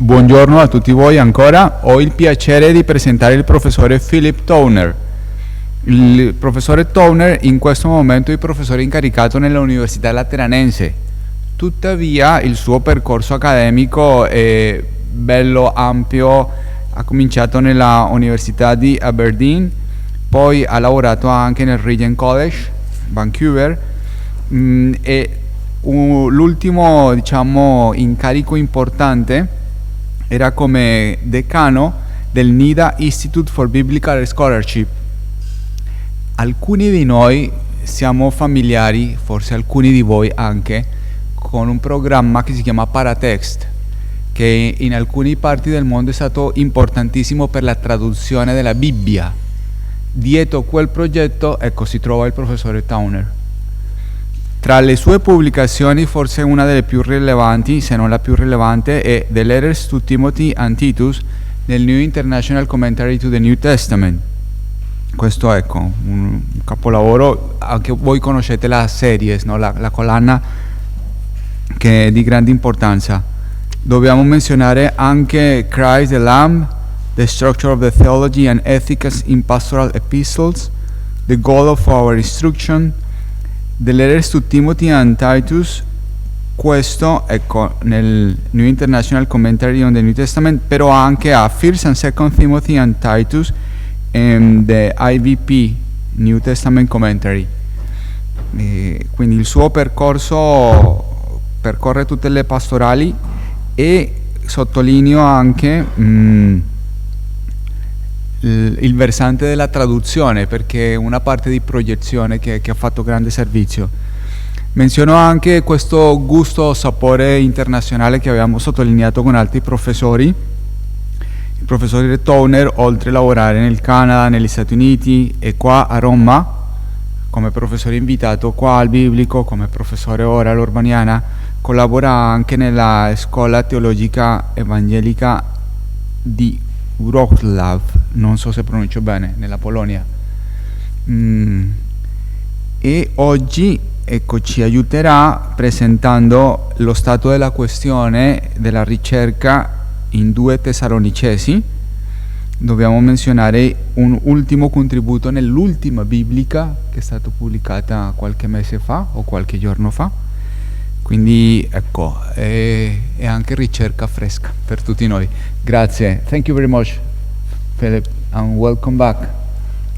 Buongiorno a tutti voi ancora. Ho il piacere di presentare il professore Philip Towner. Il professore Towner in questo momento è il professore incaricato nell'Università Lateranense. Tuttavia il suo percorso accademico è bello ampio. Ha cominciato nella Università di Aberdeen, poi ha lavorato anche nel Regent College, Vancouver, e l'ultimo, diciamo, incarico importante era come decano del Nida Institute for Biblical Scholarship. Alcuni di noi siamo familiari, forse alcuni di voi anche, con un programma che si chiama Paratext, che in alcune parti del mondo è stato importantissimo per la traduzione della Bibbia. Dietro quel progetto, ecco, si trova il professore Towner. Tra le sue pubblicazioni, forse una delle più rilevanti, se non la più rilevante, è The Letters to Timothy and Titus nel New International Commentary to the New Testament. Questo, ecco, un capolavoro. Anche voi conoscete la serie, no? la collana, che è di grande importanza. Dobbiamo menzionare anche Christ the Lamb, The Structure of the Theology and Ethics in Pastoral Epistles, The Goal of Our Instruction, The Letters to Timothy and Titus. Questo, ecco, nel New International Commentary on the New Testament, però anche a 1st and 2nd Timothy and Titus and the IVP, New Testament Commentary. Quindi il suo percorso percorre tutte le pastorali e sottolineo anche il versante della traduzione, perché è una parte di proiezione che ha fatto grande servizio. Menziono anche questo gusto sapore internazionale che abbiamo sottolineato con altri professori. Il professore Towner, oltre a lavorare nel Canada, negli Stati Uniti e qua a Roma come professore invitato, qua al Biblico come professore ora all'Urbaniana, collabora anche nella scuola teologica evangelica di Wrocław, non so se pronuncio bene, nella Polonia. E oggi, ecco, ci aiuterà presentando lo stato della questione della ricerca in 2 Tessalonicesi. Dobbiamo menzionare un ultimo contributo nell'ultima biblica che è stata pubblicata qualche mese fa o qualche giorno fa. Quindi ecco, è anche ricerca fresca per tutti noi. Grazie. Thank you very much, Philip, and welcome back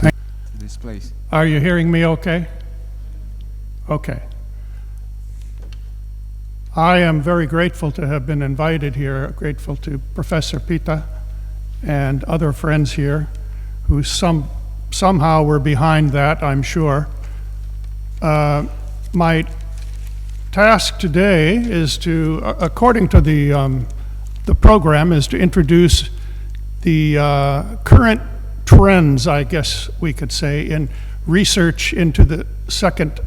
to this place. Are you hearing me okay? Okay. I am very grateful to have been invited here, grateful to Professor Pita and other friends here who somehow were behind that, I'm sure. My task today is to, according to the program, is to introduce the current trends, I guess we could say, in research into the Second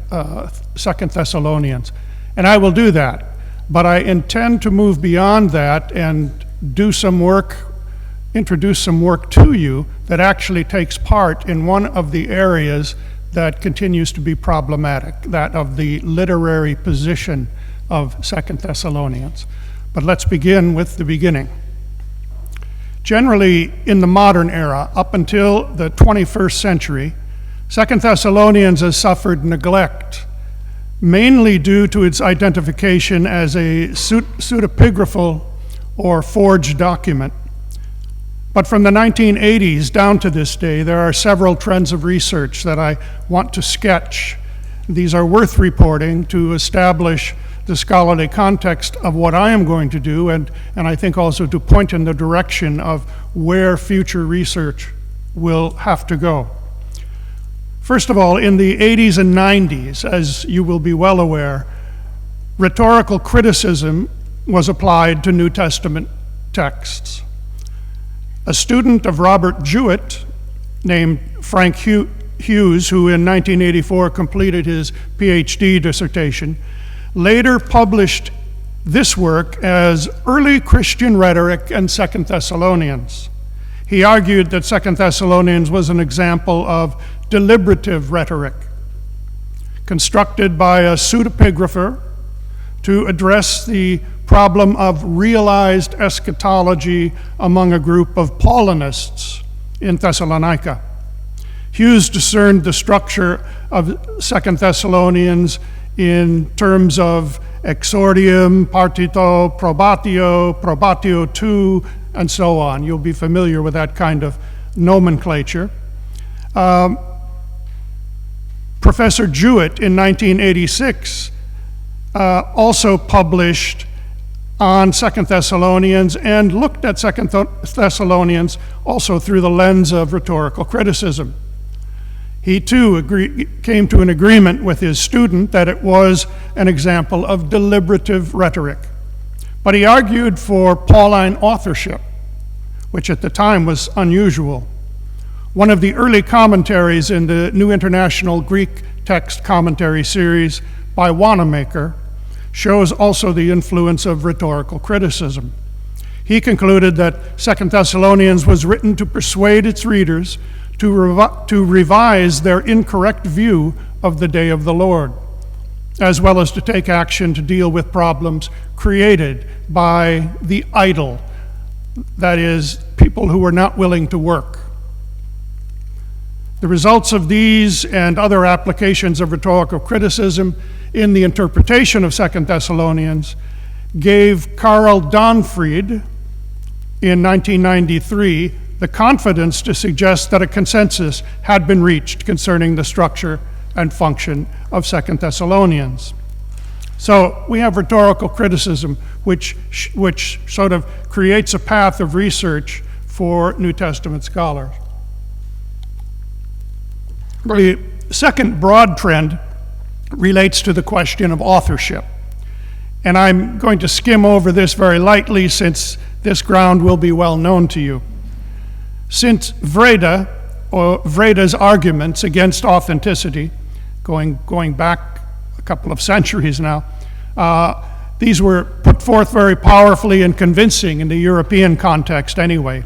Thessalonians. And I will do that, but I intend to move beyond that and do some work, introduce some work to you that actually takes part in one of the areas that continues to be problematic, that of the literary position of 2 Thessalonians. But let's begin with the beginning. Generally, in the modern era, up until the 21st century, 2 Thessalonians has suffered neglect, mainly due to its identification as a pseudepigraphal or forged document. But from the 1980s down to this day, there are several trends of research that I want to sketch. These are worth reporting to establish the scholarly context of what I am going to do, and I think also to point in the direction of where future research will have to go. First of all, in the 80s and 90s, as you will be well aware, rhetorical criticism was applied to New Testament texts. A student of Robert Jewett named Frank Hughes, who in 1984 completed his PhD dissertation, later published this work as Early Christian Rhetoric and 2 Thessalonians. He argued that 2 Thessalonians was an example of deliberative rhetoric, constructed by a pseudepigrapher to address the problem of realized eschatology among a group of Paulinists in Thessalonica. Hughes discerned the structure of 2 Thessalonians in terms of exordium, partito, probatio tu, and so on. You'll be familiar with that kind of nomenclature. Professor Jewett in 1986 also published on 2 Thessalonians and looked at 2 Thessalonians also through the lens of rhetorical criticism. He too came to an agreement with his student that it was an example of deliberative rhetoric. But he argued for Pauline authorship, which at the time was unusual. One of the early commentaries in the New International Greek Text Commentary series by Wanamaker shows also the influence of rhetorical criticism. He concluded that 2 Thessalonians was written to persuade its readers to revise their incorrect view of the day of the Lord, as well as to take action to deal with problems created by the idle, that is, people who were not willing to work. The results of these and other applications of rhetorical criticism in the interpretation of 2 Thessalonians gave Karl Donfried in 1993 the confidence to suggest that a consensus had been reached concerning the structure and function of 2 Thessalonians. So we have rhetorical criticism, which sort of creates a path of research for New Testament scholars. The second broad trend relates to the question of authorship. And I'm going to skim over this very lightly since this ground will be well known to you. Since Vreda's arguments against authenticity, going back a couple of centuries now, these were put forth very powerfully and convincing in the European context anyway.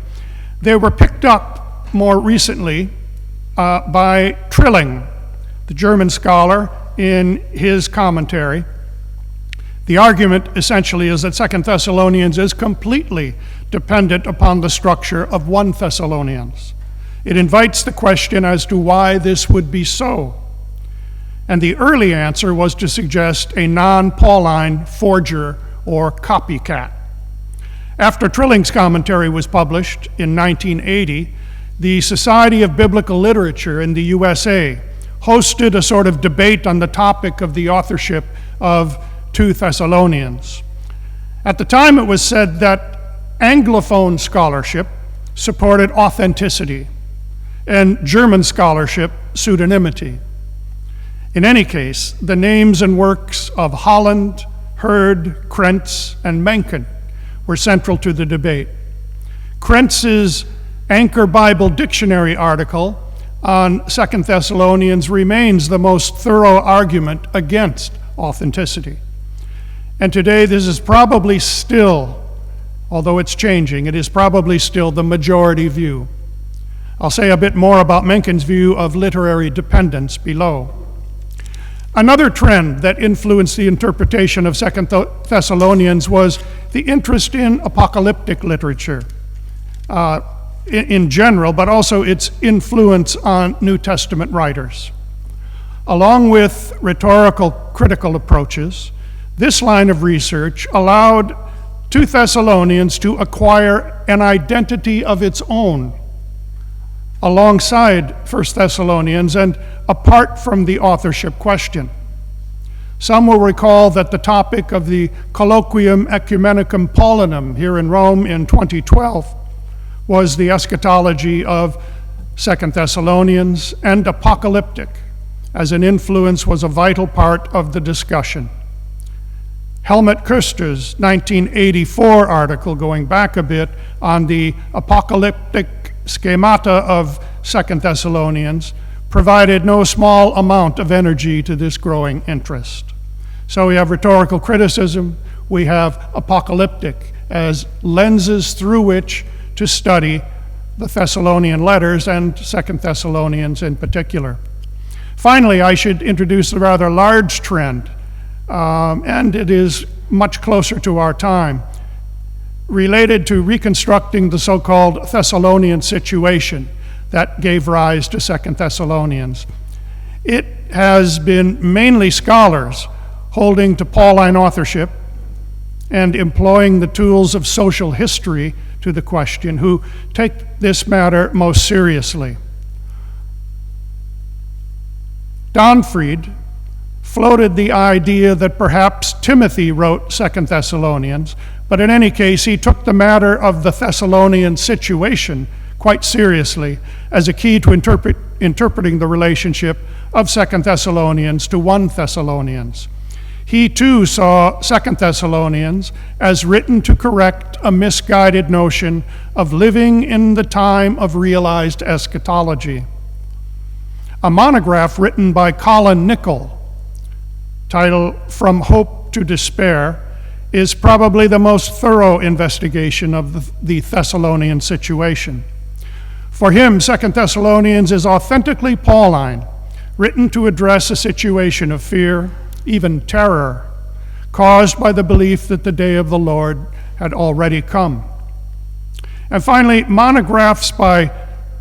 They were picked up more recently by Trilling, the German scholar, in his commentary. The argument essentially is that 2 Thessalonians is completely dependent upon the structure of 1 Thessalonians. It invites the question as to why this would be so. And the early answer was to suggest a non-Pauline forger or copycat. After Trilling's commentary was published in 1980, the Society of Biblical Literature in the U.S.A. hosted a sort of debate on the topic of the authorship of 2 Thessalonians. At the time, it was said that Anglophone scholarship supported authenticity and German scholarship pseudonymity. In any case, the names and works of Holland, Hurd, Krentz, and Menken were central to the debate. Krentz's Anchor Bible Dictionary article on 2 Thessalonians remains the most thorough argument against authenticity. And today this is probably still, although it's changing, it is probably still the majority view. I'll say a bit more about Menken's view of literary dependence below. Another trend that influenced the interpretation of 2 Thessalonians was the interest in apocalyptic literature in general, but also its influence on New Testament writers. Along with rhetorical critical approaches, this line of research allowed 2 Thessalonians to acquire an identity of its own alongside 1 Thessalonians and apart from the authorship question. Some will recall that the topic of the Colloquium Ecumenicum Paulinum here in Rome in 2012 was the eschatology of 2 Thessalonians, and apocalyptic as an influence was a vital part of the discussion. Helmut Köster's 1984 article, going back a bit, on the apocalyptic schemata of 2 Thessalonians provided no small amount of energy to this growing interest. So we have rhetorical criticism, we have apocalyptic as lenses through which to study the Thessalonian letters and 2 Thessalonians in particular. Finally, I should introduce a rather large trend, and it is much closer to our time, related to reconstructing the so-called Thessalonian situation that gave rise to 2 Thessalonians. It has been mainly scholars holding to Pauline authorship and employing the tools of social history to the question who take this matter most seriously. Donfried floated the idea that perhaps Timothy wrote 2 Thessalonians, but in any case, he took the matter of the Thessalonian situation quite seriously as a key to interpreting the relationship of 2 Thessalonians to 1 Thessalonians. He too saw 2 Thessalonians as written to correct a misguided notion of living in the time of realized eschatology. A monograph written by Colin Nichol, titled From Hope to Despair, is probably the most thorough investigation of the Thessalonian situation. For him, 2 Thessalonians is authentically Pauline, written to address a situation of fear, even terror, caused by the belief that the day of the Lord had already come. And finally, monographs by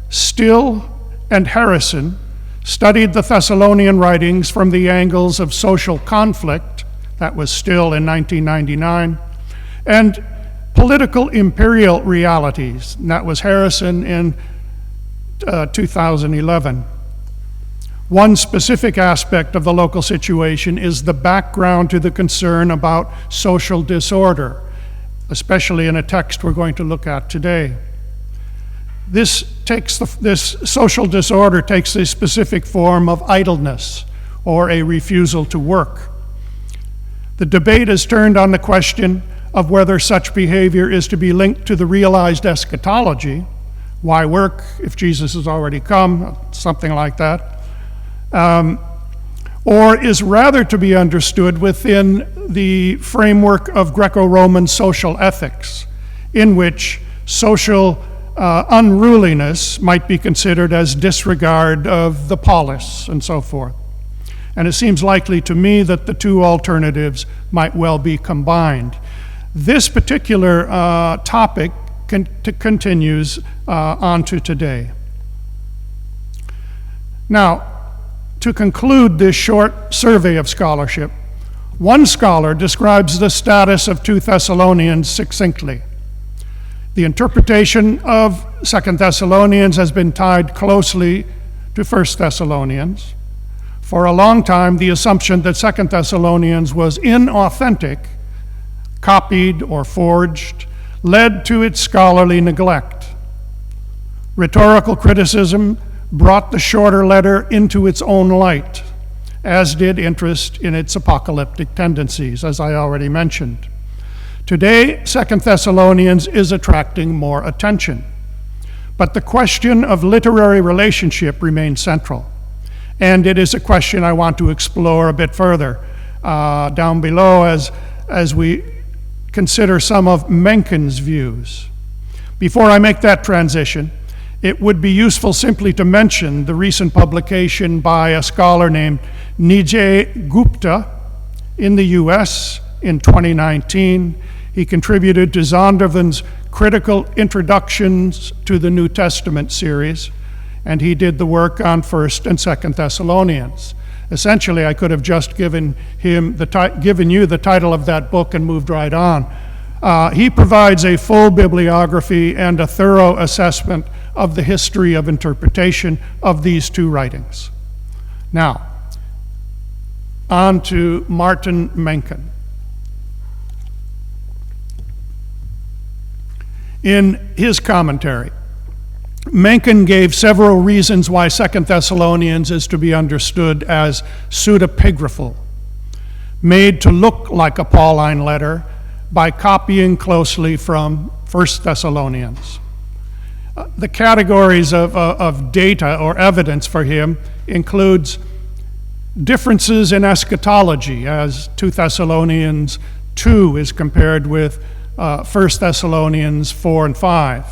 Still and Harrison studied the Thessalonian writings from the angles of social conflict, that was Still in 1999, and political imperial realities, and that was Harrison in 2011. One specific aspect of the local situation is the background to the concern about social disorder, especially in a text we're going to look at today. This social disorder takes the specific form of idleness or a refusal to work. The debate has turned on the question of whether such behavior is to be linked to the realized eschatology. Why work if Jesus has already come? Something like that. Or is rather to be understood within the framework of Greco-Roman social ethics, in which social unruliness might be considered as disregard of the polis and so forth. And it seems likely to me that the two alternatives might well be combined. This particular topic continues on to today. Now, to conclude this short survey of scholarship, one scholar describes the status of 2 Thessalonians succinctly. The interpretation of 2 Thessalonians has been tied closely to 1 Thessalonians. For a long time, the assumption that 2 Thessalonians was inauthentic, copied or forged, led to its scholarly neglect. Rhetorical criticism brought the shorter letter into its own light, as did interest in its apocalyptic tendencies, as I already mentioned. Today, 2 Thessalonians is attracting more attention, but the question of literary relationship remains central, and it is a question I want to explore a bit further down below as we consider some of Menken's views. Before I make that transition, it would be useful simply to mention the recent publication by a scholar named Nida Gupta in the U.S. in 2019. He contributed to Zondervan's Critical Introductions to the New Testament series, and he did the work on 1 and 2 Thessalonians. Essentially, I could have just given you the title of that book and moved right on. He provides a full bibliography and a thorough assessment of the history of interpretation of these two writings. Now, on to Martin Menken. In his commentary, Menken gave several reasons why 2 Thessalonians is to be understood as pseudepigraphal, made to look like a Pauline letter by copying closely from 1 Thessalonians. The categories of data or evidence for him includes differences in eschatology, as 2 Thessalonians 2 is compared with 1 Thessalonians 4 and 5.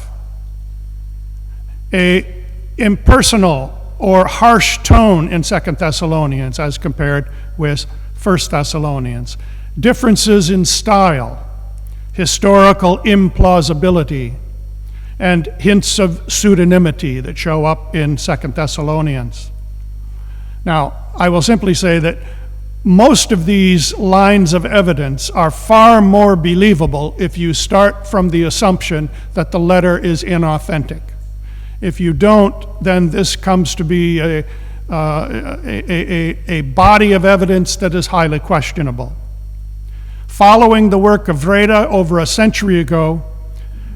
A impersonal or harsh tone in 2 Thessalonians as compared with 1 Thessalonians. differences in style, historical implausibility, and hints of pseudonymity that show up in 2 Thessalonians. Now, I will simply say that most of these lines of evidence are far more believable if you start from the assumption that the letter is inauthentic. If you don't, then this comes to be a body of evidence that is highly questionable. Following the work of Reda over a century ago,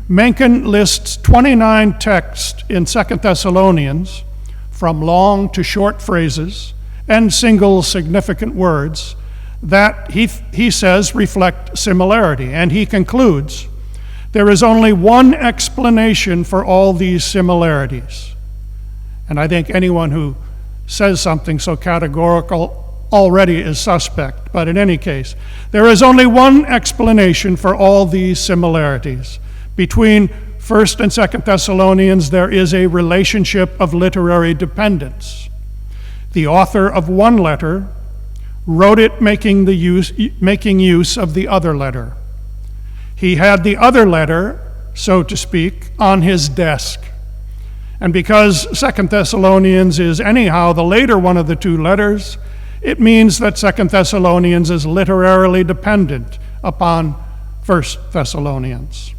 Menken lists 29 texts in 2 Thessalonians, from long to short phrases and single significant words, that he says reflect similarity. And he concludes, there is only one explanation for all these similarities. And I think anyone who says something so categorical already is suspect. But in any case, there is only one explanation for all these similarities. Between 1st and 2nd Thessalonians, there is a relationship of literary dependence. The author of one letter wrote it making use of the other letter. He had the other letter, so to speak, on his desk. And because 2 Thessalonians is anyhow the later one of the two letters, it means that 2 Thessalonians is literarily dependent upon 1 Thessalonians.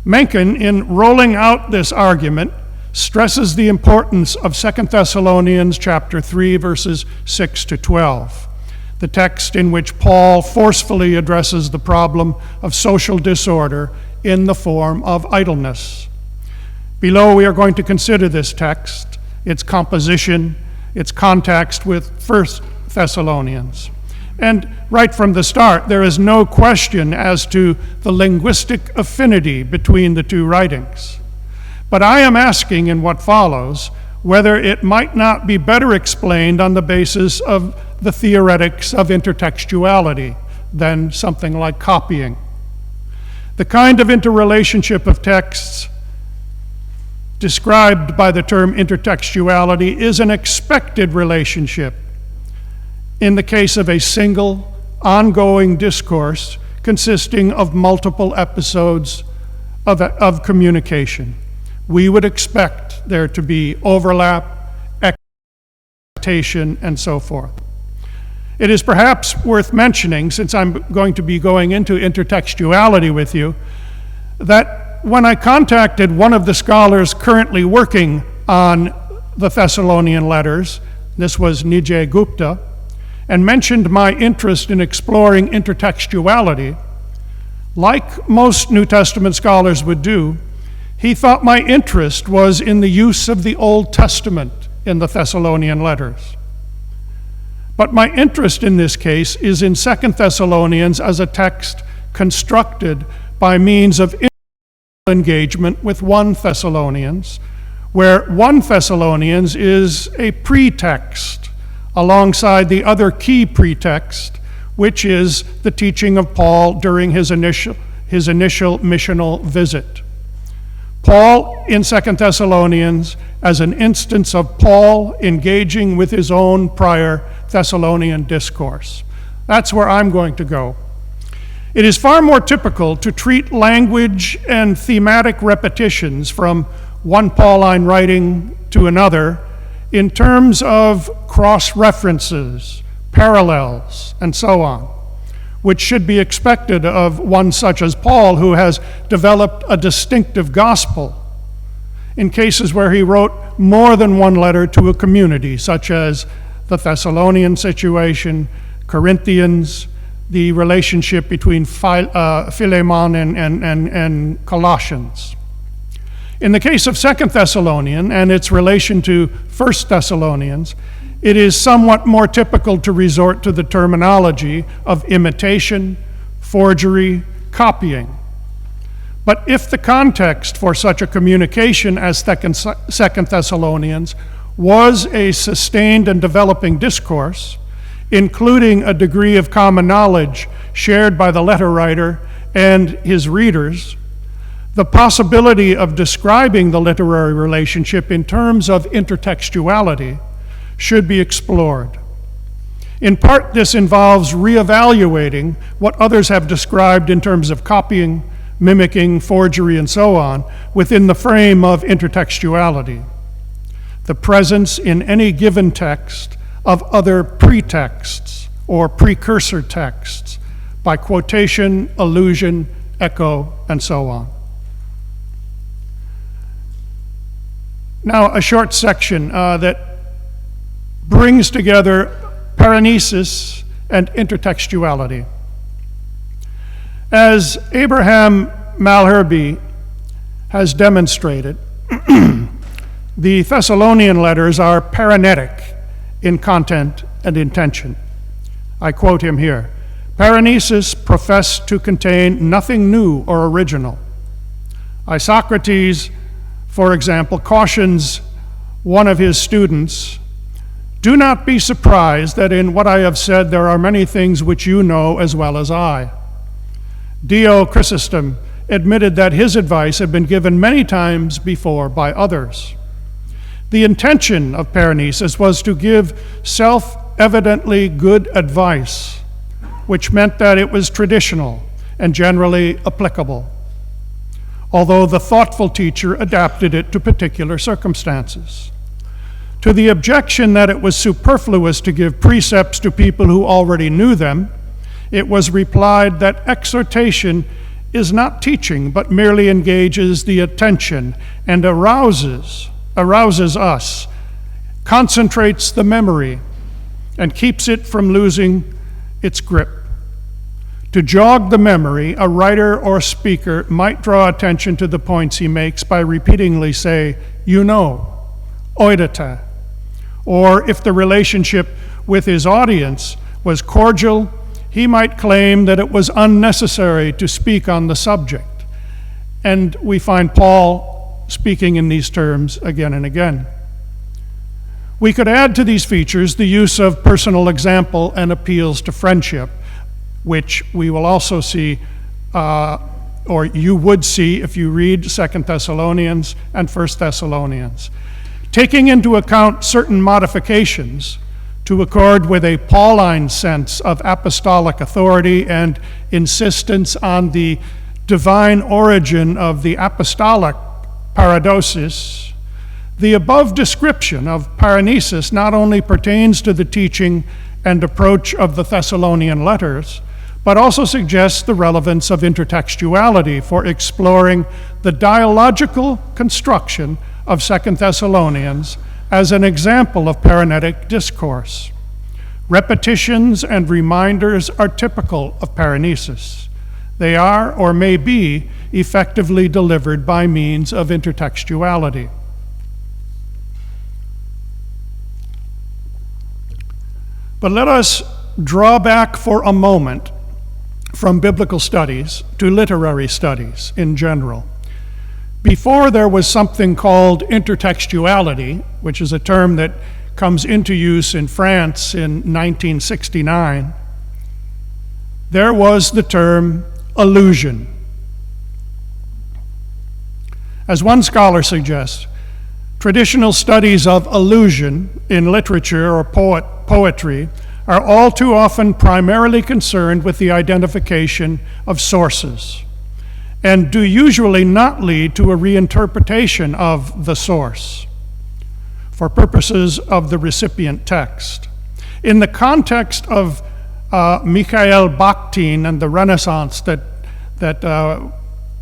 Menken, in rolling out this argument, stresses the importance of 2 Thessalonians chapter 3, verses 6 to 12, the text in which Paul forcefully addresses the problem of social disorder in the form of idleness. Below, we are going to consider this text, its composition, its context with 1 Thessalonians. And right from the start, there is no question as to the linguistic affinity between the two writings. But I am asking in what follows whether it might not be better explained on the basis of the theoretics of intertextuality than something like copying. The kind of interrelationship of texts described by the term intertextuality is an expected relationship in the case of a single, ongoing discourse consisting of multiple episodes of communication. We would expect there to be overlap, expectation, and so forth. It is perhaps worth mentioning, since I'm going to be going into intertextuality with you, that when I contacted one of the scholars currently working on the Thessalonian letters, this was Nida Gupta, and mentioned my interest in exploring intertextuality, like most New Testament scholars would do, he thought my interest was in the use of the Old Testament in the Thessalonian letters. But my interest in this case is in 2 Thessalonians as a text constructed by means of engagement with 1 Thessalonians, where 1 Thessalonians is a pretext alongside the other key pretext, which is the teaching of Paul during his initial missional visit. Paul in 2 Thessalonians as an instance of Paul engaging with his own prior Thessalonian discourse. That's where I'm going to go. It is far more typical to treat language and thematic repetitions from one Pauline writing to another in terms of cross-references, parallels, and so on, which should be expected of one such as Paul, who has developed a distinctive gospel in cases where he wrote more than one letter to a community, such as the Thessalonian situation, Corinthians, the relationship between Philemon and Colossians. In the case of 2 Thessalonian and its relation to 1 Thessalonians, it is somewhat more typical to resort to the terminology of imitation, forgery, copying. But if the context for such a communication as 2 Thessalonians was a sustained and developing discourse, including a degree of common knowledge shared by the letter writer and his readers, the possibility of describing the literary relationship in terms of intertextuality should be explored. In part, this involves reevaluating what others have described in terms of copying, mimicking, forgery, and so on, within the frame of intertextuality, the presence in any given text of other pretexts or precursor texts by quotation, allusion, echo, and so on. Now, a short section that brings together paranesis and intertextuality. As Abraham Malherbe has demonstrated, the Thessalonian letters are paranetic in content and intention. I quote him here: "Paranesis professed to contain nothing new or original. Isocrates, for example, cautions one of his students, 'Do not be surprised that in what I have said there are many things which you know as well as I.' Dio Chrysostom admitted that his advice had been given many times before by others. The intention of paranesis was to give self-evidently good advice, which meant that it was traditional and generally applicable, although the thoughtful teacher adapted it to particular circumstances. To the objection that it was superfluous to give precepts to people who already knew them, it was replied that exhortation is not teaching, but merely engages the attention and arouses us, concentrates the memory, and keeps it from losing its grip. To jog the memory, a writer or speaker might draw attention to the points he makes by repeatedly say, 'You know,' oidata. Or if the relationship with his audience was cordial, he might claim that it was unnecessary to speak on the subject. And we find Paul speaking in these terms again and again. We could add to these features the use of personal example and appeals to friendship, which we will also see, or you would see if you read 2 Thessalonians and 1 Thessalonians. Taking into account certain modifications to accord with a Pauline sense of apostolic authority and insistence on the divine origin of the apostolic paradosis, the above description of paranesis not only pertains to the teaching and approach of the Thessalonian letters, but also suggests the relevance of intertextuality for exploring the dialogical construction of 2 Thessalonians as an example of paranetic discourse. Repetitions and reminders are typical of paranesis. They are, or may be, effectively delivered by means of intertextuality. But let us draw back for a moment from biblical studies to literary studies in general. Before there was something called intertextuality, which is a term that comes into use in France in 1969, there was the term allusion. As one scholar suggests, traditional studies of allusion in literature or poetry are all too often primarily concerned with the identification of sources, and do usually not lead to a reinterpretation of the source for purposes of the recipient text. In the context of Mikhail Bakhtin and the Renaissance that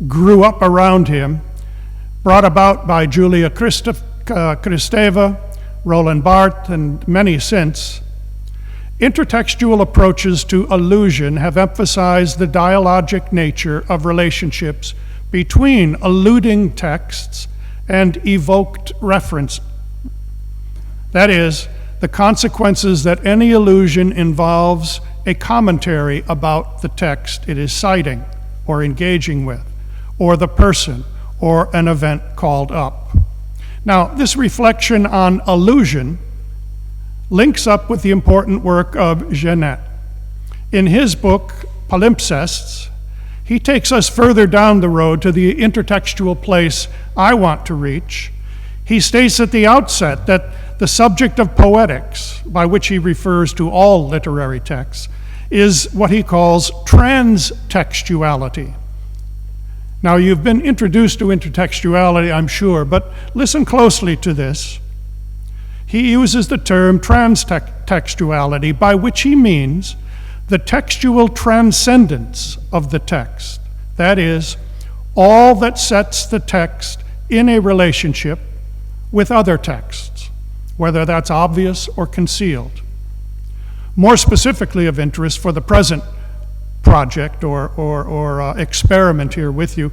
grew up around him, brought about by Julia Kristeva, Roland Barthes, and many since, intertextual approaches to allusion have emphasized the dialogic nature of relationships between alluding texts and evoked reference. That is, the consequences that any allusion involves a commentary about the text it is citing or engaging with, or the person, or an event called up. Now, this reflection on allusion links up with the important work of Genet. In his book, Palimpsests, he takes us further down the road to the intertextual place I want to reach. He states at the outset that the subject of poetics, by which he refers to all literary texts, is what he calls transtextuality. Now, you've been introduced to intertextuality, I'm sure, but listen closely to this. He uses the term transtextuality, by which he means the textual transcendence of the text. That is, all that sets the text in a relationship with other texts, whether that's obvious or concealed. More specifically of interest for the present project or experiment here with you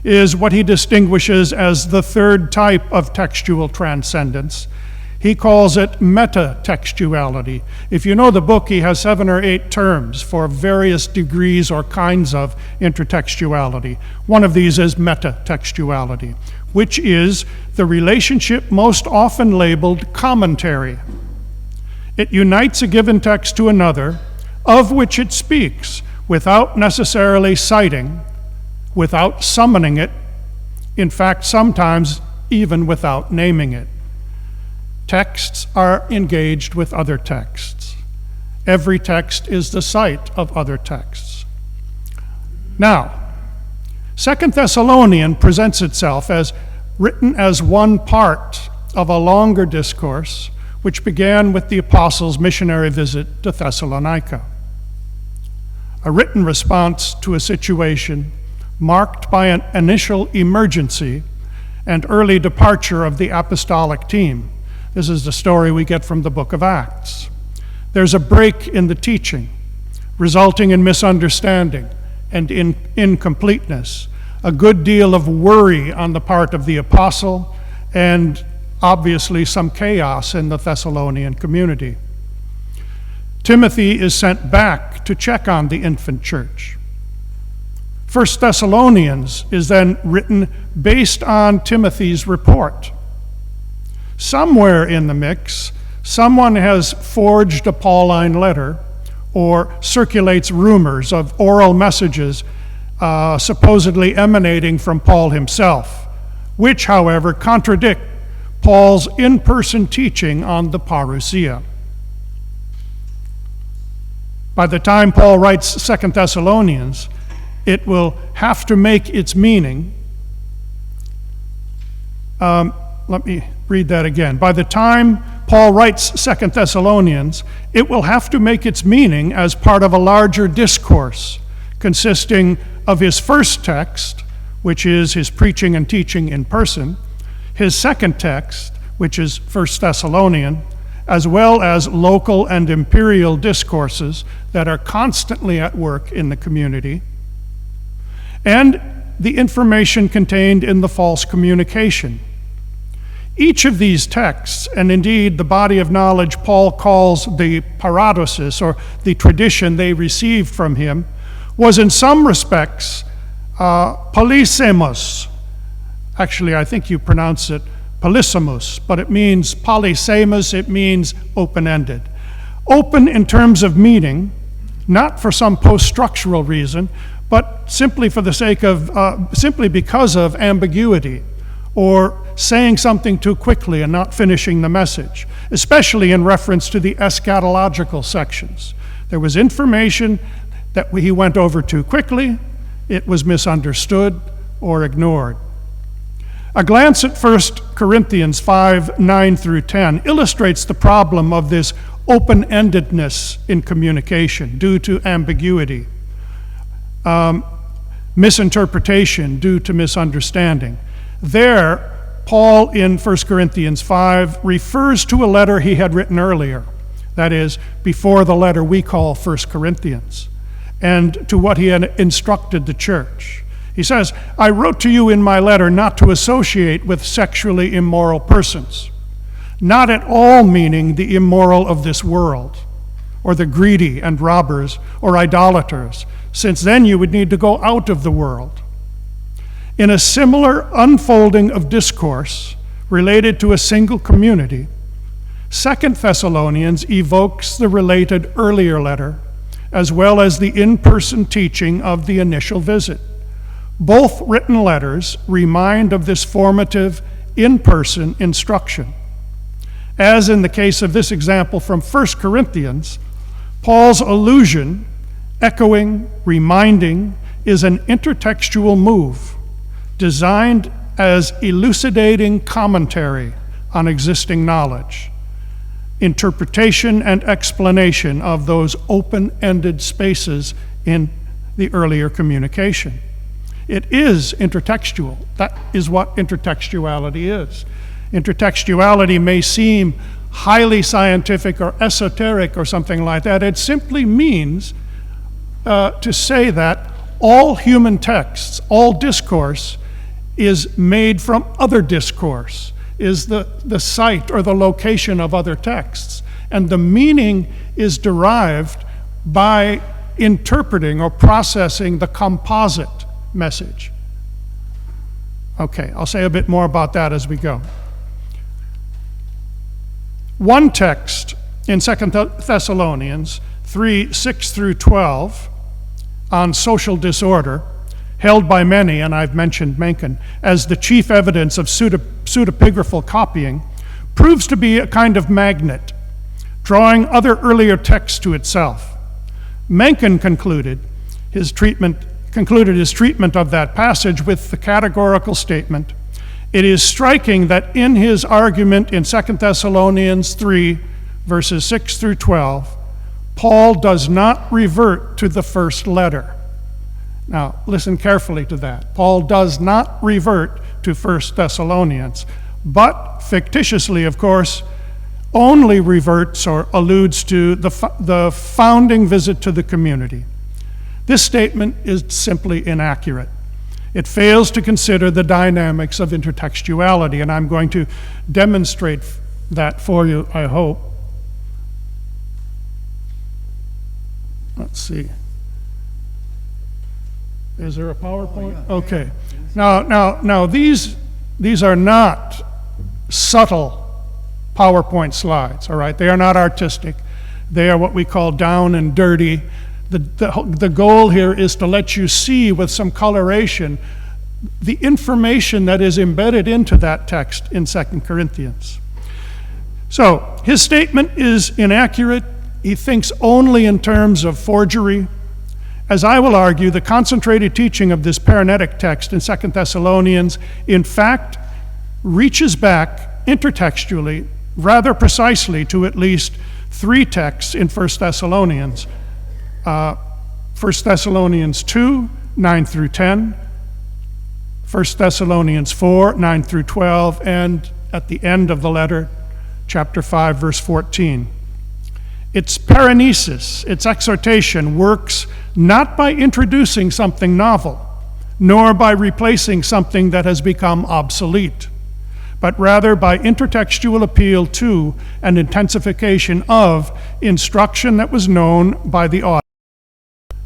is what he distinguishes as the third type of textual transcendence. He calls it metatextuality. If you know the book, he has 7 or 8 terms for various degrees or kinds of intertextuality. One of these is metatextuality, which is the relationship most often labeled commentary. It unites a given text to another, of which it speaks, without necessarily citing, without summoning it, in fact, sometimes even without naming it. Texts are engaged with other texts. Every text is the site of other texts. Now, 2 Thessalonians presents itself as written as one part of a longer discourse which began with the apostles' missionary visit to Thessalonica. A written response to a situation marked by an initial emergency and early departure of the apostolic team. This is the story we get from the book of Acts. There's a break in the teaching, resulting in misunderstanding and in incompleteness, a good deal of worry on the part of the apostle, and obviously some chaos in the Thessalonian community. Timothy is sent back to check on the infant church. 1 Thessalonians is then written based on Timothy's report. Somewhere in the mix, someone has forged a Pauline letter or circulates rumors of oral messages supposedly emanating from Paul himself, which, however, contradict Paul's in-person teaching on the parousia. By the time Paul writes 2 Thessalonians, it will have to make its meaning. Let me read that again. By the time Paul writes 2 Thessalonians, it will have to make its meaning as part of a larger discourse consisting of his first text, which is his preaching and teaching in person, his second text, which is 1 Thessalonians, as well as local and imperial discourses that are constantly at work in the community, and the information contained in the false communication. Each of these texts, and indeed the body of knowledge Paul calls the paradosis, or the tradition they received from him, was in some respects polysemos. Actually, I think you pronounce it polysemous, but it means polysemos, it means open-ended. Open in terms of meaning, not for some post-structural reason, but simply for the sake of, simply because of ambiguity, or saying something too quickly and not finishing the message, especially in reference to the eschatological sections. There was information that he went over too quickly, it was misunderstood or ignored. A glance at 1 Corinthians 5, 9 through 10 illustrates the problem of this open-endedness in communication due to ambiguity, misinterpretation due to misunderstanding. There, Paul in 1 Corinthians 5 refers to a letter he had written earlier, that is, before the letter we call 1 Corinthians, and to what he had instructed the church. He says, I wrote to you in my letter not to associate with sexually immoral persons, not at all meaning the immoral of this world, or the greedy and robbers, or idolaters, since then you would need to go out of the world. In a similar unfolding of discourse related to a single community, 2 Thessalonians evokes the related earlier letter, as well as the in-person teaching of the initial visit. Both written letters remind of this formative in-person instruction. As in the case of this example from 1 Corinthians, Paul's allusion, echoing, reminding, is an intertextual move designed as elucidating commentary on existing knowledge, interpretation and explanation of those open-ended spaces in the earlier communication. It is intertextual. That is what intertextuality is. Intertextuality may seem highly scientific or esoteric or something like that. It simply means to say that all human texts, all discourse, is made from other discourse, is the site or the location of other texts. And the meaning is derived by interpreting or processing the composite message. Okay, I'll say a bit more about that as we go. One text in 2 Thessalonians 3, 6 through 12 on social disorder, held by many, and I've mentioned Menken, as the chief evidence of pseudepigraphal copying, proves to be a kind of magnet, drawing other earlier texts to itself. Menken concluded his treatment of that passage with the categorical statement, "It is striking that in his argument in 2 Thessalonians 3, verses 6 through 12, Paul does not revert to the first letter." Now, listen carefully to that. Paul does not revert to 1 Thessalonians, but fictitiously, of course, only reverts or alludes to the founding visit to the community. This statement is simply inaccurate. It fails to consider the dynamics of intertextuality, and I'm going to demonstrate that for you, I hope. Let's see. Is there a PowerPoint? Okay. Now these are not subtle PowerPoint slides, all right? They are not artistic. They are what we call down and dirty. The goal here is to let you see with some coloration the information that is embedded into that text in 2 Corinthians. So his statement is inaccurate. He thinks only in terms of forgery. As I will argue, the concentrated teaching of this paranetic text in 2 Thessalonians, in fact, reaches back intertextually, rather precisely, to at least three texts in 1 Thessalonians. 1 Thessalonians 2, 9 through 10, 1 Thessalonians 4, 9 through 12, and at the end of the letter, chapter 5, verse 14. Its paranesis, its exhortation, works not by introducing something novel, nor by replacing something that has become obsolete, but rather by intertextual appeal to and intensification of instruction that was known by the audience,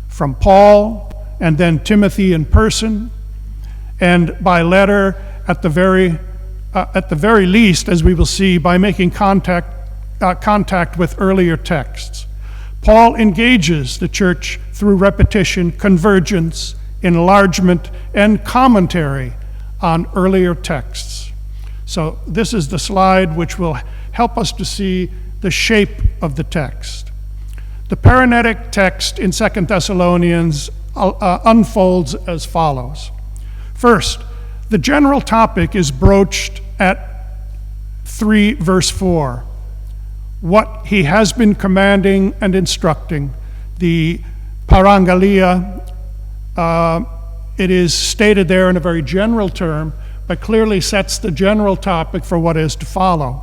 from Paul and then Timothy in person, and by letter at the very least, as we will see, by making contact with earlier texts. Paul engages the church through repetition, convergence, enlargement, and commentary on earlier texts. So this is the slide which will help us to see the shape of the text. The paranetic text in 2 Thessalonians unfolds as follows. First, the general topic is broached at 3 verse 4. What he has been commanding and instructing, the parangalia, it is stated there in a very general term, but clearly sets the general topic for what is to follow.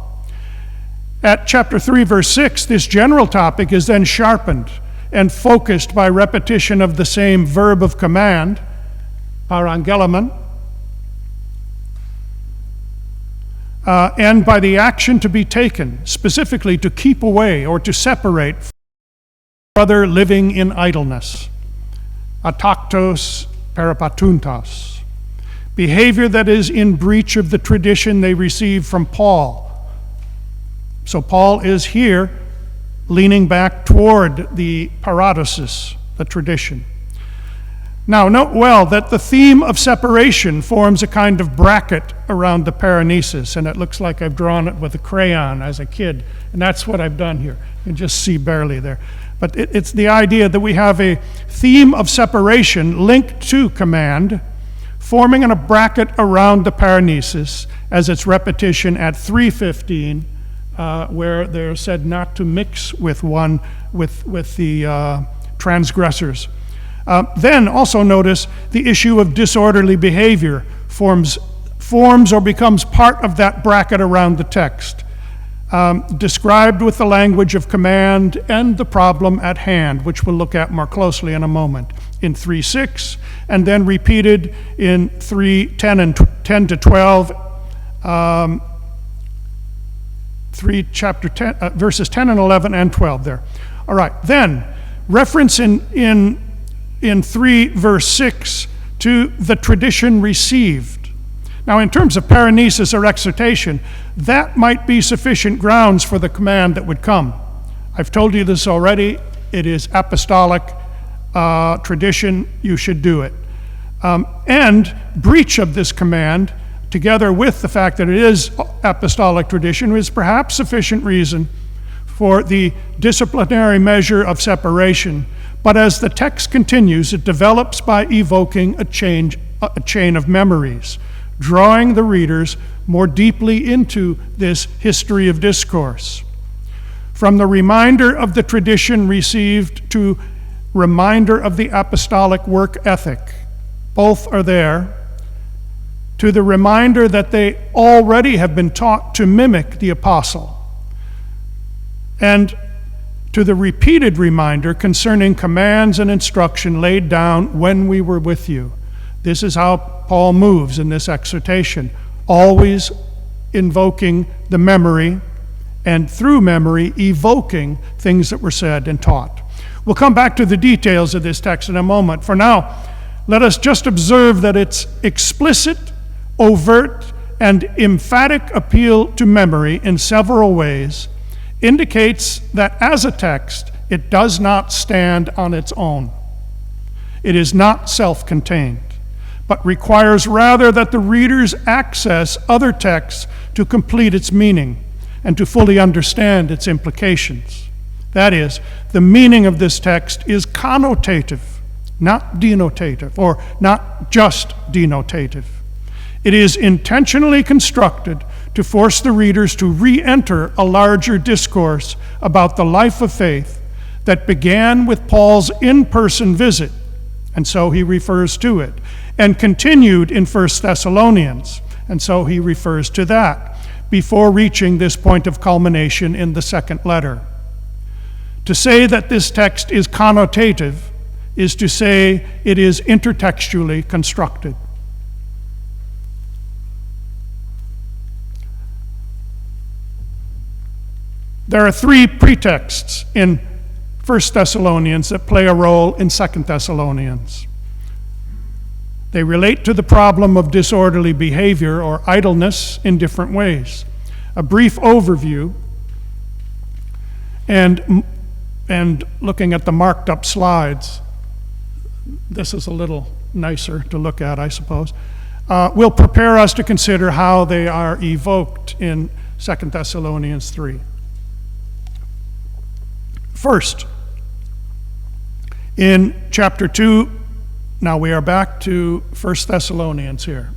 At chapter 3, verse 6, this general topic is then sharpened and focused by repetition of the same verb of command, parangelamen, and by the action to be taken, specifically to keep away or to separate from brother living in idleness, ataktos peripatuntos, behavior that is in breach of the tradition they received from Paul. So Paul is here leaning back toward the paradosis, the tradition. Now, note well that the theme of separation forms a kind of bracket around the paranesis, and it looks like I've drawn it with a crayon as a kid, and that's what I've done here. You can just see barely there. But it's the idea that we have a theme of separation linked to command, forming in a bracket around the paranesis as its repetition at 3:15, where they're said not to mix with the transgressors. Then also notice the issue of disorderly behavior forms or becomes part of that bracket around the text, described with the language of command and the problem at hand, which we'll look at more closely in a moment, in 3:6, and then repeated in 3:10 and 10 to 12, chapter 10, verses 10 and 11 and 12 there. All right, then reference in 3 verse 6 to the tradition received. Now, in terms of paranesis or exhortation, that might be sufficient grounds for the command that would come. I've told you this already. It is apostolic tradition. You should do it. And breach of this command, together with the fact that it is apostolic tradition, is perhaps sufficient reason for the disciplinary measure of separation. But as the text continues, it develops by evoking a chain of memories, drawing the readers more deeply into this history of discourse. From the reminder of the tradition received to reminder of the apostolic work ethic, both are there, to the reminder that they already have been taught to mimic the apostle, and to the repeated reminder concerning commands and instruction laid down when we were with you. This is how Paul moves in this exhortation, always invoking the memory, and through memory evoking things that were said and taught. We'll come back to the details of this text in a moment. For now, let us just observe that its explicit, overt, and emphatic appeal to memory in several ways indicates that as a text, it does not stand on its own. It is not self-contained, but requires rather that the readers access other texts to complete its meaning and to fully understand its implications. That is, the meaning of this text is connotative, not denotative, or not just denotative. It is intentionally constructed to force the readers to re-enter a larger discourse about the life of faith that began with Paul's in-person visit, and so he refers to it, and continued in 1 Thessalonians, and so he refers to that, before reaching this point of culmination in the second letter. To say that this text is connotative is to say it is intertextually constructed. There are three pretexts in 1 Thessalonians that play a role in 2 Thessalonians. They relate to the problem of disorderly behavior or idleness in different ways. A brief overview, and looking at the marked up slides, this is a little nicer to look at, I suppose, will prepare us to consider how they are evoked in 2 Thessalonians 3. First, in chapter 2, now we are back to 1 Thessalonians here.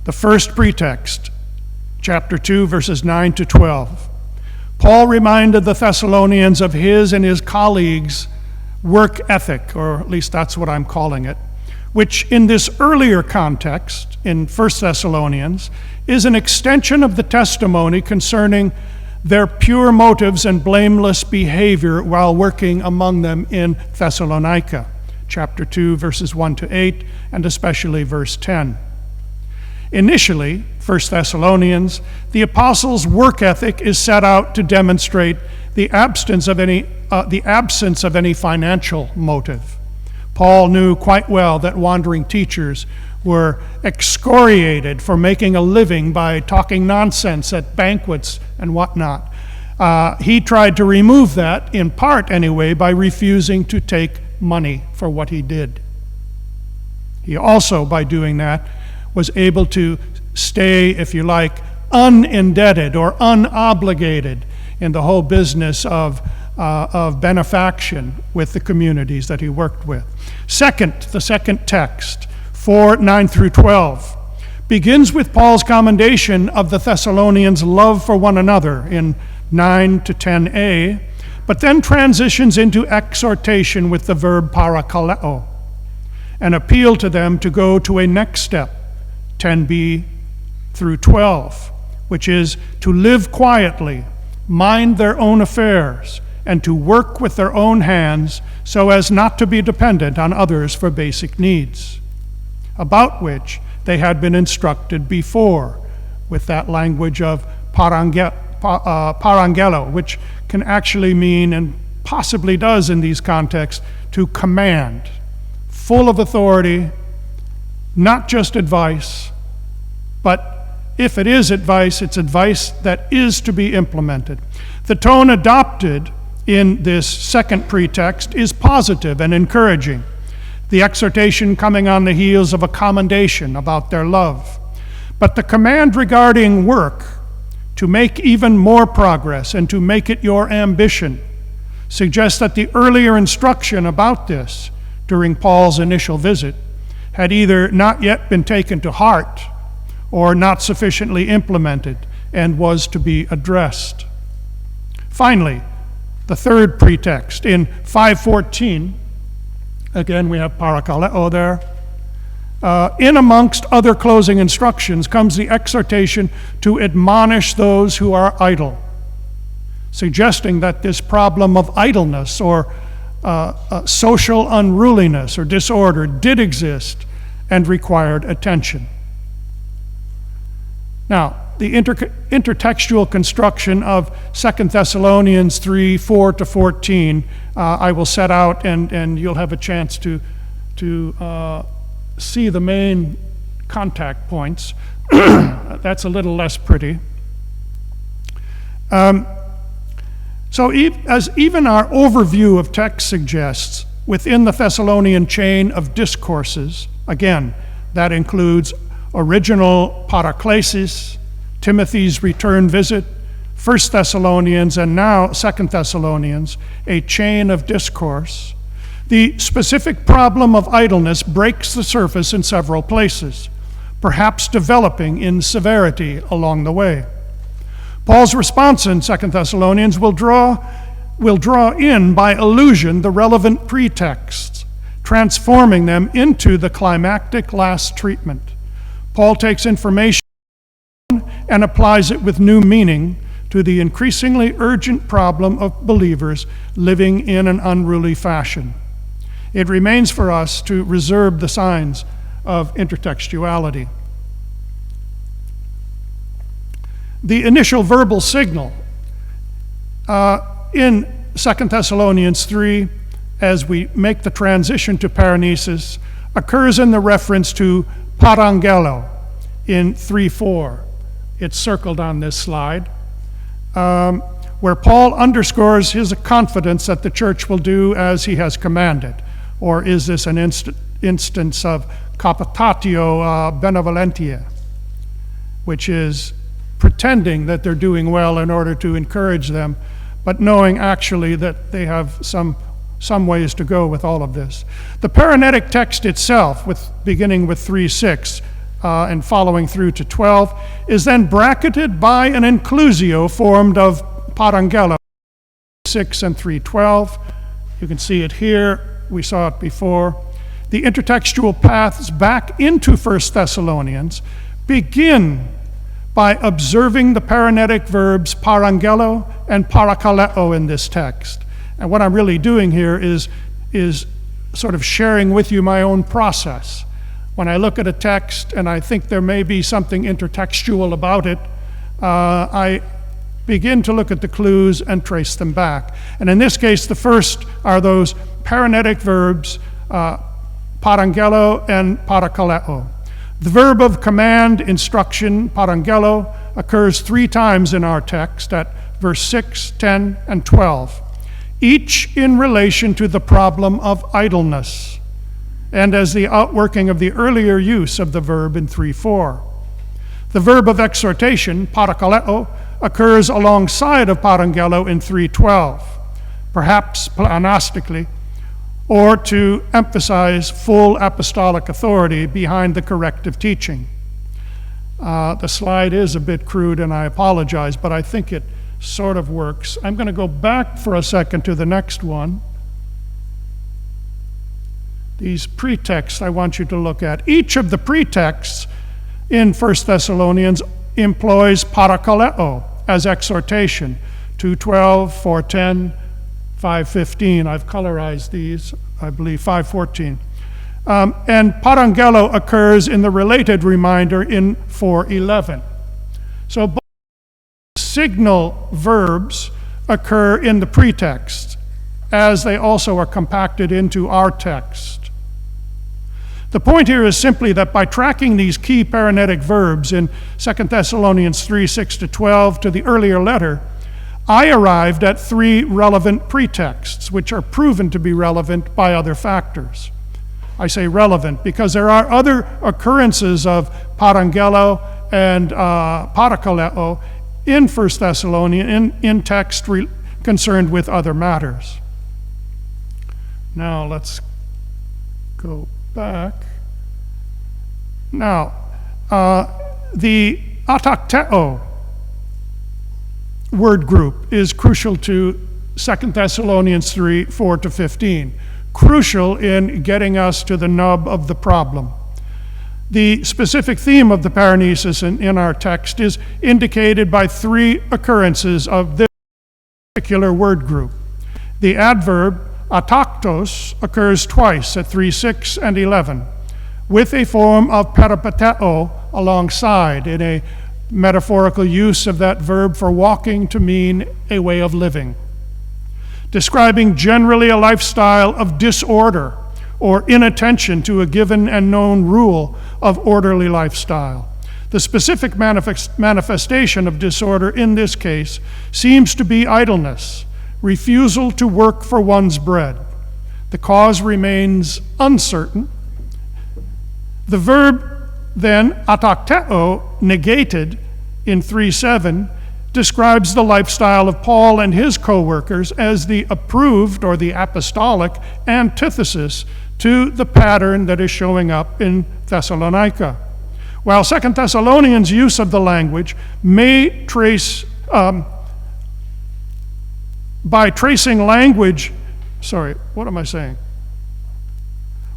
The first pretext, chapter 2, verses 9 to 12. Paul reminded the Thessalonians of his and his colleagues' work ethic, or at least that's what I'm calling it, which in this earlier context, in 1 Thessalonians, is an extension of the testimony concerning their pure motives and blameless behavior while working among them in Thessalonica, chapter 2, verses 1 to 8, and especially verse 10. Initially, 1 Thessalonians, the apostles' work ethic is set out to demonstrate the absence of any financial motive. Paul knew quite well that wandering teachers were excoriated for making a living by talking nonsense at banquets and whatnot. He tried to remove that, in part anyway, by refusing to take money for what he did. He also, by doing that, was able to stay, if you like, unindebted or unobligated in the whole business of benefaction with the communities that he worked with. The second text, 4:9 through 12, begins with Paul's commendation of the Thessalonians' love for one another in 9 to 10a, but then transitions into exhortation with the verb parakaleo, an appeal to them to go to a next step, 10b through 12, which is to live quietly, mind their own affairs, and to work with their own hands so as not to be dependent on others for basic needs, about which they had been instructed before, with that language of parangelo, which can actually mean, and possibly does in these contexts, to command, full of authority, not just advice, but if it is advice, it's advice that is to be implemented. The tone adopted in this second pretext is positive and encouraging, the exhortation coming on the heels of a commendation about their love. But the command regarding work, to make even more progress and to make it your ambition, suggests that the earlier instruction about this during Paul's initial visit had either not yet been taken to heart or not sufficiently implemented and was to be addressed. Finally, the third pretext in 5:14, again we have parakaleo there. In amongst other closing instructions comes the exhortation to admonish those who are idle, suggesting that this problem of idleness or social unruliness or disorder did exist and required attention. Now, the intertextual construction of 2 Thessalonians 3:4 to 14, I will set out, and you'll have a chance to see the main contact points. That's a little less pretty. So as even our overview of text suggests, within the Thessalonian chain of discourses, again, that includes original paraklesis, Timothy's return visit, 1 Thessalonians, and now 2 Thessalonians, a chain of discourse. The specific problem of idleness breaks the surface in several places, perhaps developing in severity along the way. Paul's response in 2 Thessalonians will draw in by allusion the relevant pretexts, transforming them into the climactic last treatment. Paul takes information and applies it with new meaning to the increasingly urgent problem of believers living in an unruly fashion. It remains for us to reserve the signs of intertextuality. The initial verbal signal in 2 Thessalonians 3, as we make the transition to paranesis, occurs in the reference to parangelo in 3:4. It's circled on this slide, where Paul underscores his confidence that the church will do as he has commanded. Or is this an instance of capitatio benevolentia, which is pretending that they're doing well in order to encourage them, but knowing actually that they have some ways to go with all of this. The paranetic text itself, beginning with 3:6 and following through to 12, is then bracketed by an inclusio formed of parangelo, 6 and 3:12. You can see it here. We saw it before. The intertextual paths back into 1 Thessalonians begin by observing the paranetic verbs parangelo and parakaleo in this text. And what I'm really doing here is sort of sharing with you my own process. When I look at a text and I think there may be something intertextual about it, I begin to look at the clues and trace them back. And in this case, the first are those paranetic verbs, parangelo and parakaleo. The verb of command, instruction, parangelo, occurs 3 times in our text at verse 6, 10, and 12, each in relation to the problem of idleness. and as the outworking of the earlier use of the verb in 3:4. The verb of exhortation, parakaleo, occurs alongside of parangelo in 3:12, perhaps pleonastically, or to emphasize full apostolic authority behind the corrective teaching. The slide is a bit crude, and I apologize, but I think it sort of works. I'm going to go back for a second to the next one. These pretexts I want you to look at. Each of the pretexts in 1 Thessalonians employs parakaleo as exhortation. 2:12, 4:10, 5:15. I've colorized these, I believe, 5:14. And parangelo occurs in the related reminder in 4:11. So both signal verbs occur in the pretext, as they also are compacted into our text. The point here is simply that by tracking these key paranetic verbs in 2 Thessalonians 3:6-12 to the earlier letter, I arrived at 3 relevant pretexts, which are proven to be relevant by other factors. I say relevant because there are other occurrences of parangelo and parakaleo in 1 Thessalonians in text concerned with other matters. Now let's go back. Now, the atakteo word group is crucial to 2 Thessalonians 3, 4-15. Crucial in getting us to the nub of the problem. The specific theme of the paranesis in our text is indicated by 3 occurrences of this particular word group. The adverb ataktos occurs twice at 3:6 and 11, with a form of peripateo alongside, in a metaphorical use of that verb for walking to mean a way of living, describing generally a lifestyle of disorder or inattention to a given and known rule of orderly lifestyle. The specific manifestation of disorder in this case seems to be idleness, refusal to work for one's bread. The cause remains uncertain. The verb then, atakteo, negated in 3:7, describes the lifestyle of Paul and his co-workers as the approved or the apostolic antithesis to the pattern that is showing up in Thessalonica. While 2 Thessalonians' use of the language may trace, by tracing language,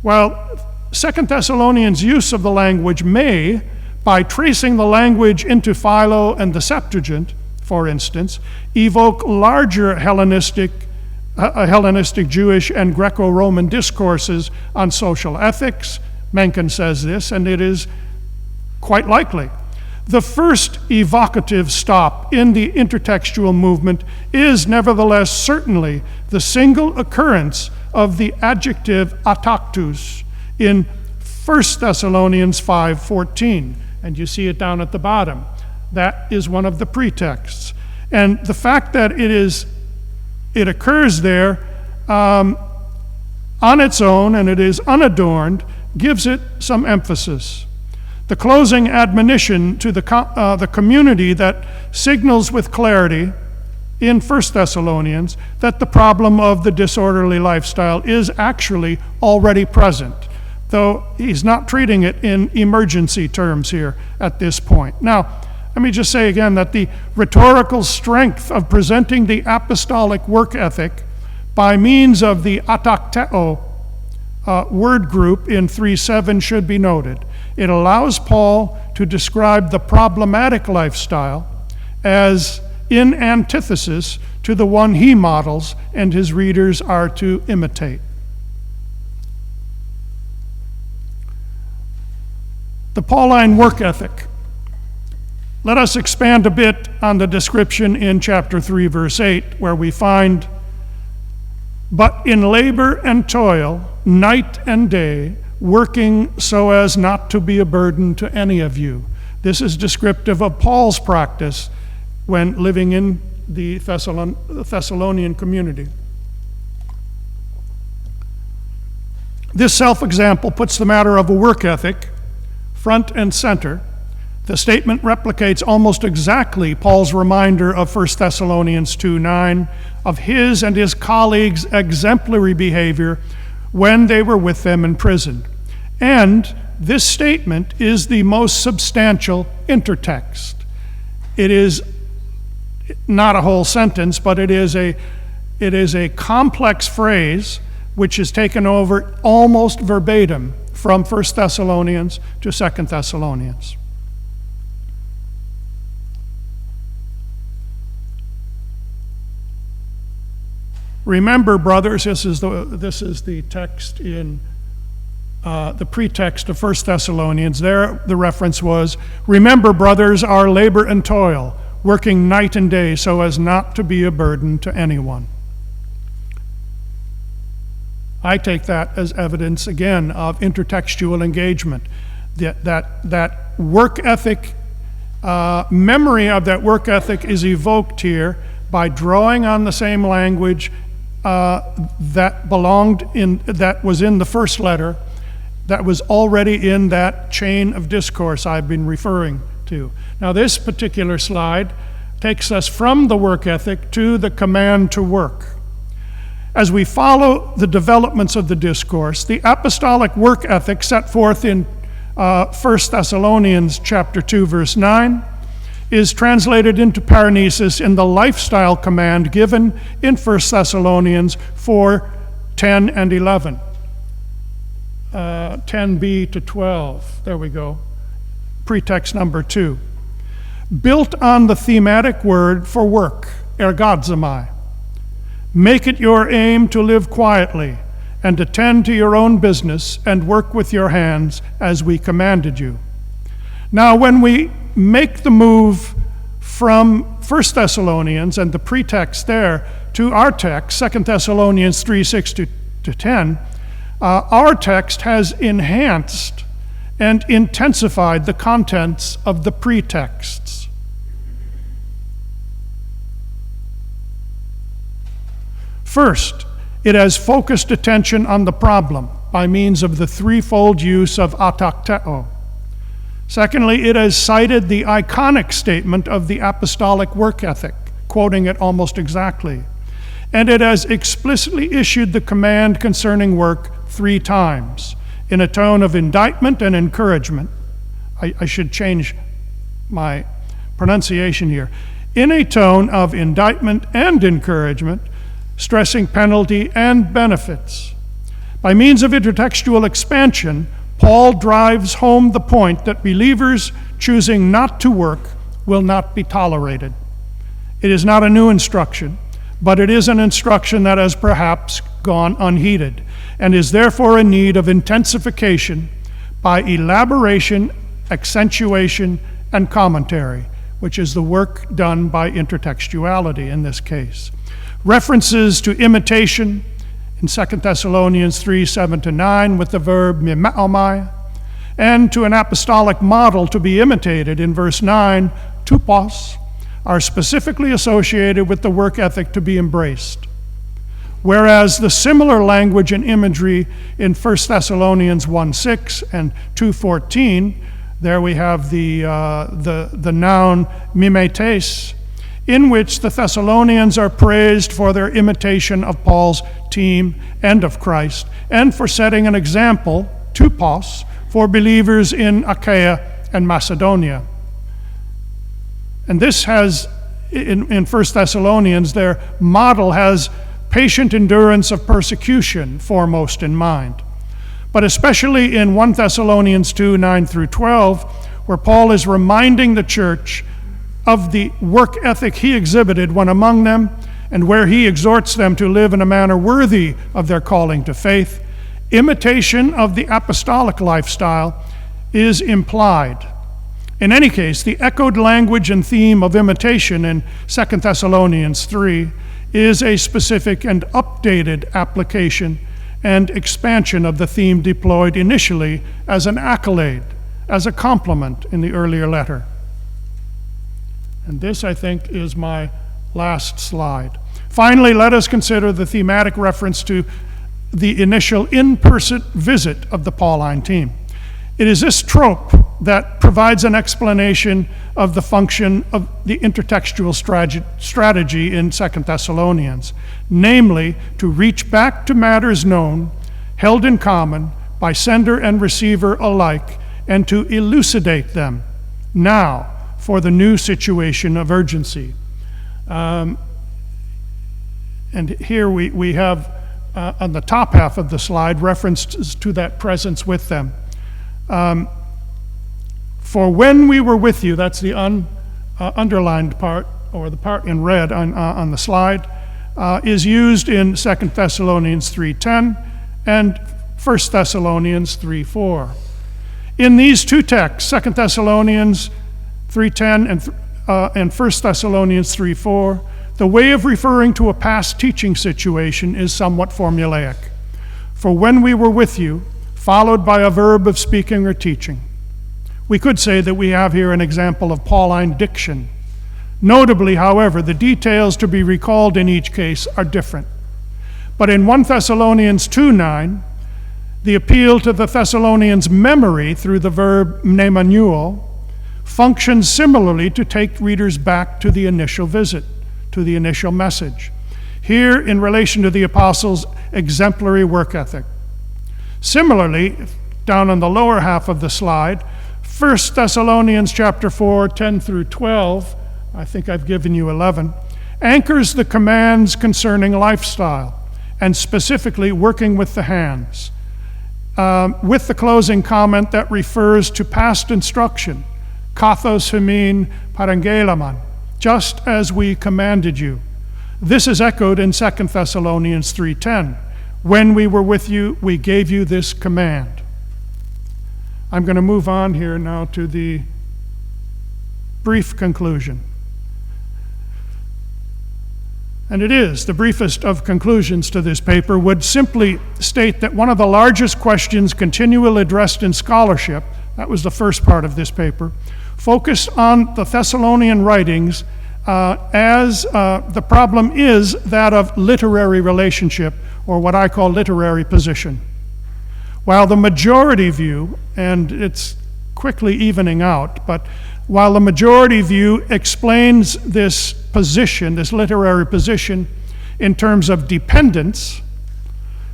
While 2 Thessalonians' use of the language may, by tracing the language into Philo and the Septuagint, for instance, evoke larger Hellenistic Jewish and Greco-Roman discourses on social ethics. Menken says this, and it is quite likely. The first evocative stop in the intertextual movement is nevertheless certainly the single occurrence of the adjective ataktus in 1 Thessalonians 5:14, and you see it down at the bottom. That is one of the pretexts. And the fact that it occurs there on its own and it is unadorned gives it some emphasis. The closing admonition to the community that signals with clarity in 1 Thessalonians that the problem of the disorderly lifestyle is actually already present, though he's not treating it in emergency terms here at this point. Now, let me just say again that the rhetorical strength of presenting the apostolic work ethic by means of the atakteo word group in 3:7 should be noted. It allows Paul to describe the problematic lifestyle as in antithesis to the one he models and his readers are to imitate. The Pauline work ethic. Let us expand a bit on the description in chapter 3, verse 8, where we find, "But in labor and toil, night and day, working so as not to be a burden to any of you." This is descriptive of Paul's practice when living in the Thessalonian community. This self-example puts the matter of a work ethic front and center. The statement replicates almost exactly Paul's reminder of 1 Thessalonians 2:9 of his and his colleagues' exemplary behavior when they were with them in prison. And this statement is the most substantial intertext. It is not a whole sentence, but it is a complex phrase which is taken over almost verbatim from 1 Thessalonians to 2 Thessalonians. Remember, brothers, this is the text in the pretext of 1 Thessalonians. There the reference was, remember, brothers, our labor and toil, working night and day so as not to be a burden to anyone. I take that as evidence, again, of intertextual engagement. That work ethic, memory of that work ethic is evoked here by drawing on the same language that was in the first letter, that was already in that chain of discourse I've been referring to. Now, this particular slide takes us from the work ethic to the command to work. As we follow the developments of the discourse, the apostolic work ethic set forth in 1 Thessalonians chapter 2, verse 9, is translated into paranesis in the lifestyle command given in 1 Thessalonians 4, 10 and 11. 10b to 12, there we go. Pretext number 2. Built on the thematic word for work, ergazomai. Make it your aim to live quietly and attend to your own business and work with your hands as we commanded you. Now, when we make the move from 1 Thessalonians and the pretext there to our text, 2 Thessalonians 3, 6 to 10, our text has enhanced and intensified the contents of the pretexts. First, it has focused attention on the problem by means of the threefold use of atakteo. Secondly, it has cited the iconic statement of the apostolic work ethic, quoting it almost exactly. And it has explicitly issued the command concerning work 3 times, in a tone of indictment and encouragement. I should change my pronunciation here. In a tone of indictment and encouragement, stressing penalty and benefits. By means of intertextual expansion, Paul drives home the point that believers choosing not to work will not be tolerated. It is not a new instruction, but it is an instruction that has perhaps gone unheeded and is therefore in need of intensification by elaboration, accentuation, and commentary, which is the work done by intertextuality in this case. References to imitation in 2 Thessalonians 3, 7 to 9 with the verb mimeomai, and to an apostolic model to be imitated in verse 9, tupos, are specifically associated with the work ethic to be embraced. Whereas the similar language and imagery in 1 Thessalonians 1:6 and 2:14, there we have the noun mimetes, in which the Thessalonians are praised for their imitation of Paul's team and of Christ, and for setting an example, tupos, for believers in Achaia and Macedonia. And this has, in 1 Thessalonians, their model has patient endurance of persecution foremost in mind. But especially in 1 Thessalonians 2, 9 through 12, where Paul is reminding the church of the work ethic he exhibited when among them, and where he exhorts them to live in a manner worthy of their calling to faith, imitation of the apostolic lifestyle is implied. In any case, the echoed language and theme of imitation in 2 Thessalonians 3 is a specific and updated application and expansion of the theme deployed initially as an accolade, as a compliment in the earlier letter. And this, I think, is my last slide. Finally, let us consider the thematic reference to the initial in-person visit of the Pauline team. It is this trope that provides an explanation of the function of the intertextual strategy in 2 Thessalonians, namely to reach back to matters known, held in common by sender and receiver alike, and to elucidate them now for the new situation of urgency. And here we have on the top half of the slide references to that presence with them. For when we were with you, that's the underlined part, or the part in red on the slide, is used in 2 Thessalonians 3:10 and 1 Thessalonians 3:4. In these two texts, 2 Thessalonians 3:10 and 1 Thessalonians 3:4, the way of referring to a past teaching situation is somewhat formulaic. For when we were with you, followed by a verb of speaking or teaching. We could say that we have here an example of Pauline diction. Notably, however, the details to be recalled in each case are different. But in 1 Thessalonians 2:9, the appeal to the Thessalonians' memory through the verb mnemanuo functions similarly to take readers back to the initial visit, to the initial message. Here, in relation to the apostles' exemplary work ethic. Similarly, down on the lower half of the slide, 1 Thessalonians chapter 4, 10 through 12, I think I've given you 11, anchors the commands concerning lifestyle, and specifically working with the hands, with the closing comment that refers to past instruction, kathos hemin parangelaman, just as we commanded you. This is echoed in 2 Thessalonians 3:10. When we were with you, we gave you this command. I'm going to move on here now to the brief conclusion. And it is the briefest of conclusions to this paper, would simply state that one of the largest questions continually addressed in scholarship, that was the first part of this paper, focused on the Thessalonian writings as the problem is that of literary relationship, or what I call literary position. While the majority view, and it's quickly evening out, but while the majority view explains this position, this literary position, in terms of dependence,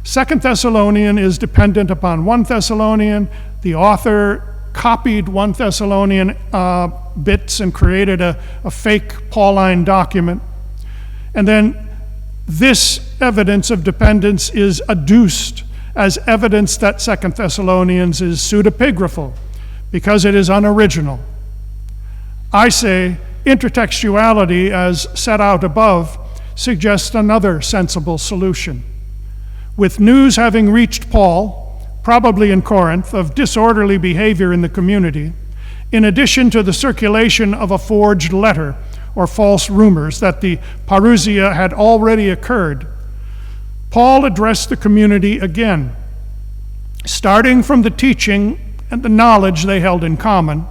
2 Thessalonian is dependent upon 1 Thessalonian. The author copied 1 Thessalonian bits and created a fake Pauline document. And then this evidence of dependence is adduced as evidence that 2 Thessalonians is pseudepigraphal, because it is unoriginal. I say intertextuality, as set out above, suggests another sensible solution. With news having reached Paul, probably in Corinth, of disorderly behavior in the community, in addition to the circulation of a forged letter or false rumors that the parousia had already occurred, Paul addressed the community again, starting from the teaching and the knowledge they held in common,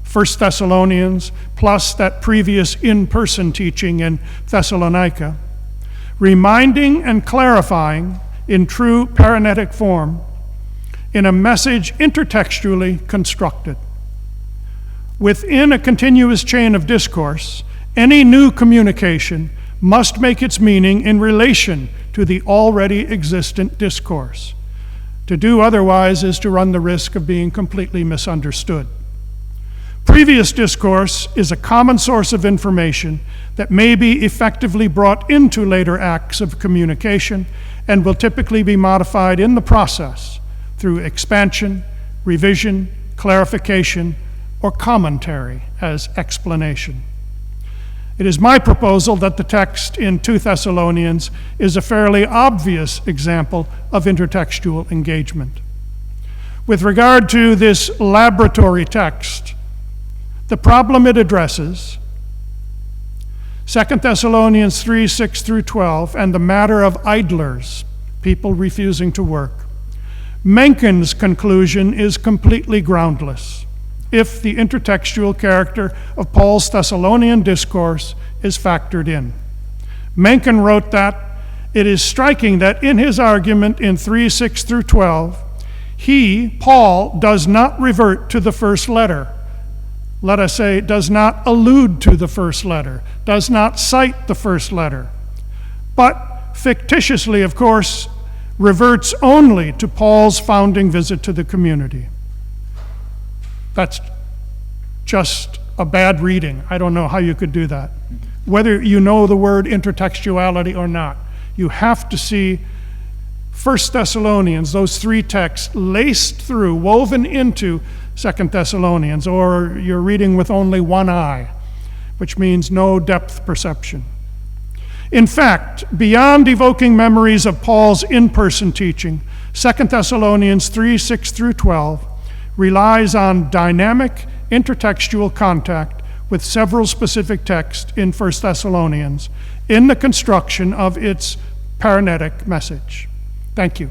1 Thessalonians, plus that previous in-person teaching in Thessalonica, reminding and clarifying in true paranetic form, in a message intertextually constructed. Within a continuous chain of discourse, any new communication must make its meaning in relation to the already existent discourse. To do otherwise is to run the risk of being completely misunderstood. Previous discourse is a common source of information that may be effectively brought into later acts of communication and will typically be modified in the process through expansion, revision, clarification, or commentary as explanation. It is my proposal that the text in 2 Thessalonians is a fairly obvious example of intertextual engagement. With regard to this laboratory text, the problem it addresses, 2 Thessalonians 3, 6 through 12, and the matter of idlers, people refusing to work, Menken's conclusion is completely groundless if the intertextual character of Paul's Thessalonian discourse is factored in. Menken wrote that it is striking that in his argument in 3:6 through 12, he, Paul, does not revert to the first letter. Let us say, does not allude to the first letter, does not cite the first letter, but fictitiously, of course, reverts only to Paul's founding visit to the community. That's just a bad reading. I don't know how you could do that. Whether you know the word intertextuality or not, you have to see 1 Thessalonians, those three texts, laced through, woven into 2 Thessalonians, or you're reading with only one eye, which means no depth perception. In fact, beyond evoking memories of Paul's in-person teaching, 2 Thessalonians 3:6 through 12 relies on dynamic intertextual contact with several specific texts in 1 Thessalonians in the construction of its paranetic message. Thank you.